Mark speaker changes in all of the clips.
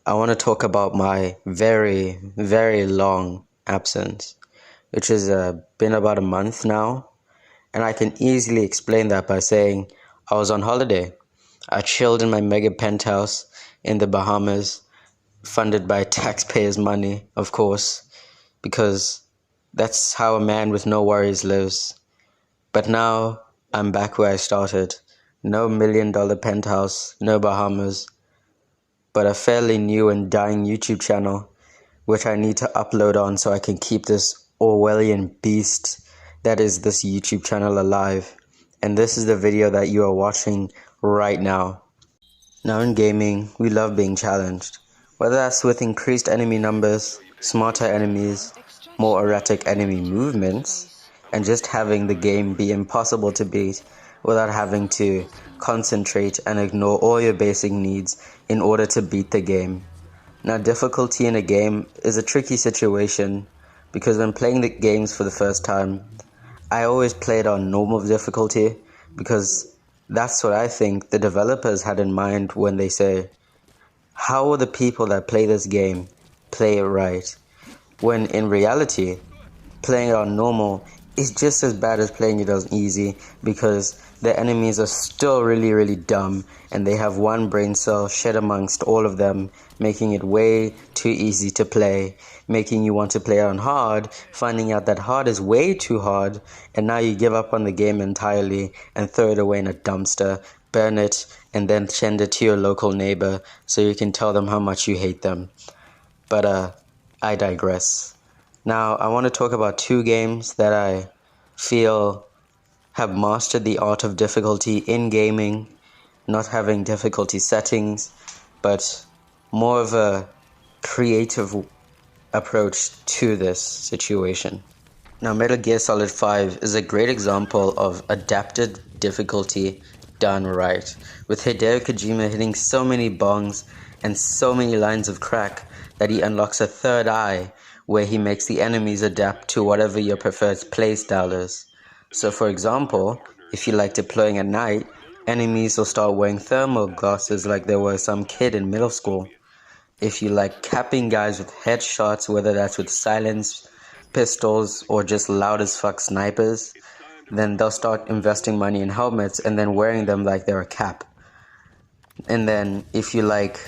Speaker 1: I want to talk about my very, very long absence, which has been about a month now. And I can easily explain that by saying I was on holiday. I chilled in my mega penthouse in the Bahamas, funded by taxpayers' money, of course, because that's how a man with no worries lives. But now I'm back where I started. No $1 million penthouse, no Bahamas, but a fairly new and dying YouTube channel, which I need to upload on so I can keep this Orwellian beast that is this YouTube channel alive. And this is the video that you are watching right now. Now in gaming, we love being challenged, whether that's with increased enemy numbers, smarter enemies, more erratic enemy movements, and just having the game be impossible to beat without having to concentrate and ignore all your basic needs in order to beat the game. Now, difficulty in a game is a tricky situation because when playing the games for the first time, I always played on normal difficulty because that's what I think the developers had in mind when they say, how will the people that play this game play it right? When in reality, playing it on normal is just as bad as playing it on easy because the enemies are still really, really dumb and they have one brain cell shared amongst all of them, making it way too easy to play, making you want to play on hard, finding out that hard is way too hard, and now you give up on the game entirely and throw it away in a dumpster, burn it, and then send it to your local neighbor so you can tell them how much you hate them. But I digress. Now, I want to talk about two games that I feel have mastered the art of difficulty in gaming, not having difficulty settings, but more of a creative approach to this situation. Now, Metal Gear Solid 5 is a great example of adapted difficulty done right, with Hideo Kojima hitting so many bongs and so many lines of crack that he unlocks a third eye where he makes the enemies adapt to whatever your preferred playstyle is. So for example, if you like deploying at night, enemies will start wearing thermal glasses like there was some kid in middle school. If you like capping guys with headshots, whether that's with silenced pistols or just loud as fuck snipers, then they'll start investing money in helmets and then wearing them like they're a cap. And then if you like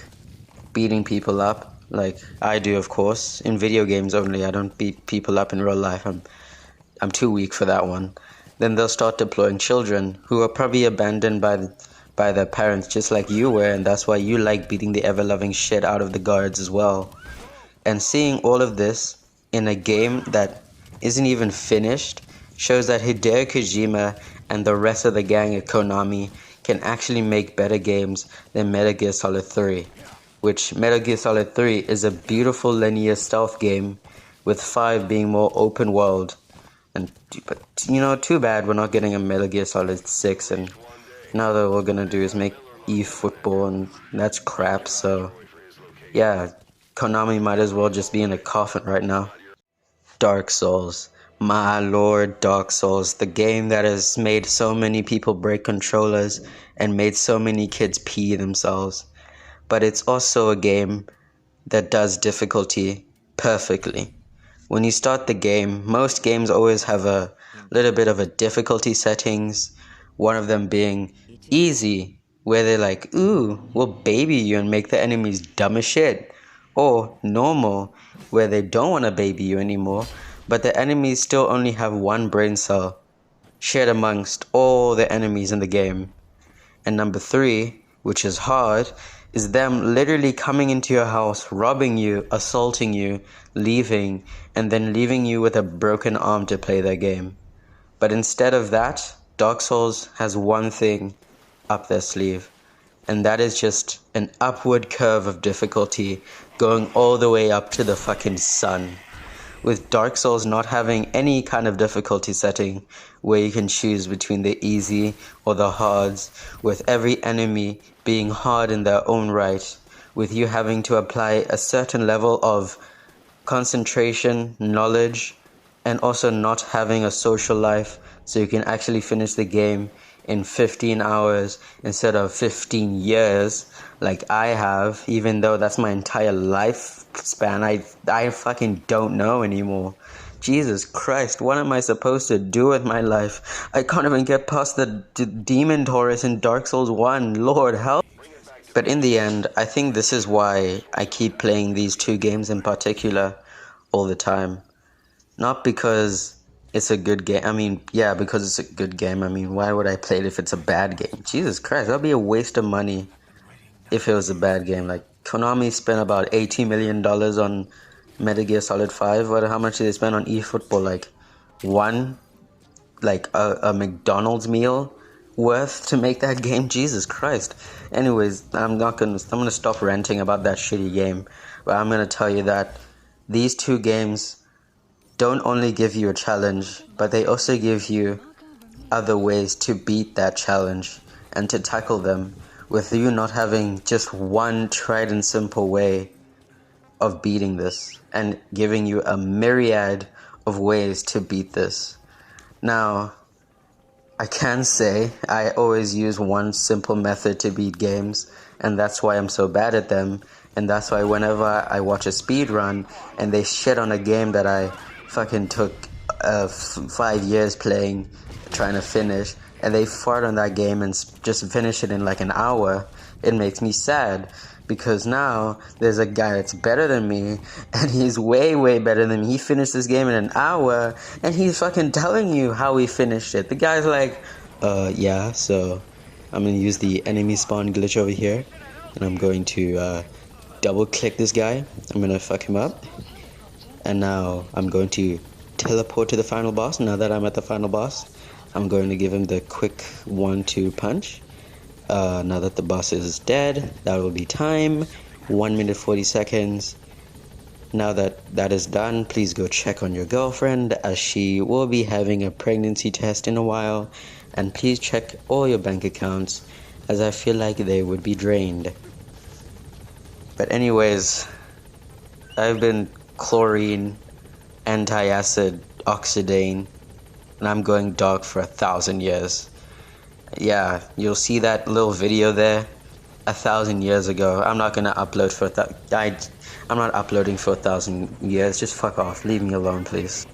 Speaker 1: beating people up, like I do of course, in video games only, I don't beat people up in real life, I'm too weak for that one, then they'll start deploying children who are probably abandoned by their parents just like you were, and that's why you like beating the ever-loving shit out of the guards as well. And seeing all of this in a game that isn't even finished shows that Hideo Kojima and the rest of the gang at Konami can actually make better games than Metal Gear Solid 3, which Metal Gear Solid 3 is a beautiful linear stealth game, with 5 being more open world. And but too bad we're not getting a Metal Gear Solid 6, and now that we're gonna do is make eFootball, and that's crap. So yeah, Konami might as well just be in a coffin right now. Dark Souls. My lord, Dark Souls, the game that has made so many people break controllers and made so many kids pee themselves. But it's also a game that does difficulty perfectly. When you start the game, most games always have a little bit of a difficulty settings, one of them being easy, where they're like, ooh, we'll baby you and make the enemies dumb as shit. Or normal, where they don't want to baby you anymore, but the enemies still only have one brain cell, shared amongst all the enemies in the game. And number 3, which is hard, is them literally coming into your house, robbing you, assaulting you, leaving, and then leaving you with a broken arm to play their game. But instead of that, Dark Souls has one thing up their sleeve, and that is just an upward curve of difficulty going all the way up to the fucking sun. With Dark Souls not having any kind of difficulty setting where you can choose between the easy or the hards, with every enemy being hard in their own right, with you having to apply a certain level of concentration, knowledge, and also not having a social life so you can actually finish the game in 15 hours instead of 15 years like I have, even though that's my entire lifespan. I fucking don't know anymore. Jesus Christ, what am I supposed to do with my life? I can't even get past the demon Taurus in Dark Souls 1. Lord help. But in the end, I think this is why I keep playing these two games in particular all the time. Not because it's a good game. I mean, yeah, because it's a good game. I mean, why would I play it if it's a bad game? Jesus Christ, that'd be a waste of money if it was a bad game. Like, Konami spent about $80 million on Metal Gear Solid 5. How much did they spend on eFootball? Like a McDonald's meal worth to make that game. Jesus Christ. Anyways, I'm gonna stop ranting about that shitty game, but I'm gonna tell you that these two games don't only give you a challenge, but they also give you other ways to beat that challenge and to tackle them, with you not having just one tried and simple way of beating this, and giving you a myriad of ways to beat this. Now, I can say I always use one simple method to beat games, and that's why I'm so bad at them, and that's why whenever I watch a speed run and they shit on a game that I fucking took 5 years playing, trying to finish, and they fart on that game and just finish it in like an hour, it makes me sad. Because now there's a guy that's better than me, and he's way, way better than me. He finished this game in an hour, and he's fucking telling you how he finished it. The guy's like, yeah, so I'm going to use the enemy spawn glitch over here, and I'm going to double click this guy. I'm going to fuck him up, and now I'm going to teleport to the final boss. Now that I'm at the final boss, I'm going to give him the quick 1-2 punch. Now that the boss is dead, that will be time. 1 minute 40 seconds. Now that that is done, please go check on your girlfriend, as she will be having a pregnancy test in a while. And please check all your bank accounts, as I feel like they would be drained. But anyways, I've been chlorine, anti-acid, oxidane, and I'm going dark for 1,000 years. Yeah, you'll see that little video there 1,000 years ago. I'm not gonna upload for I'm not uploading for 1,000 years. Just fuck off. Leave me alone, please.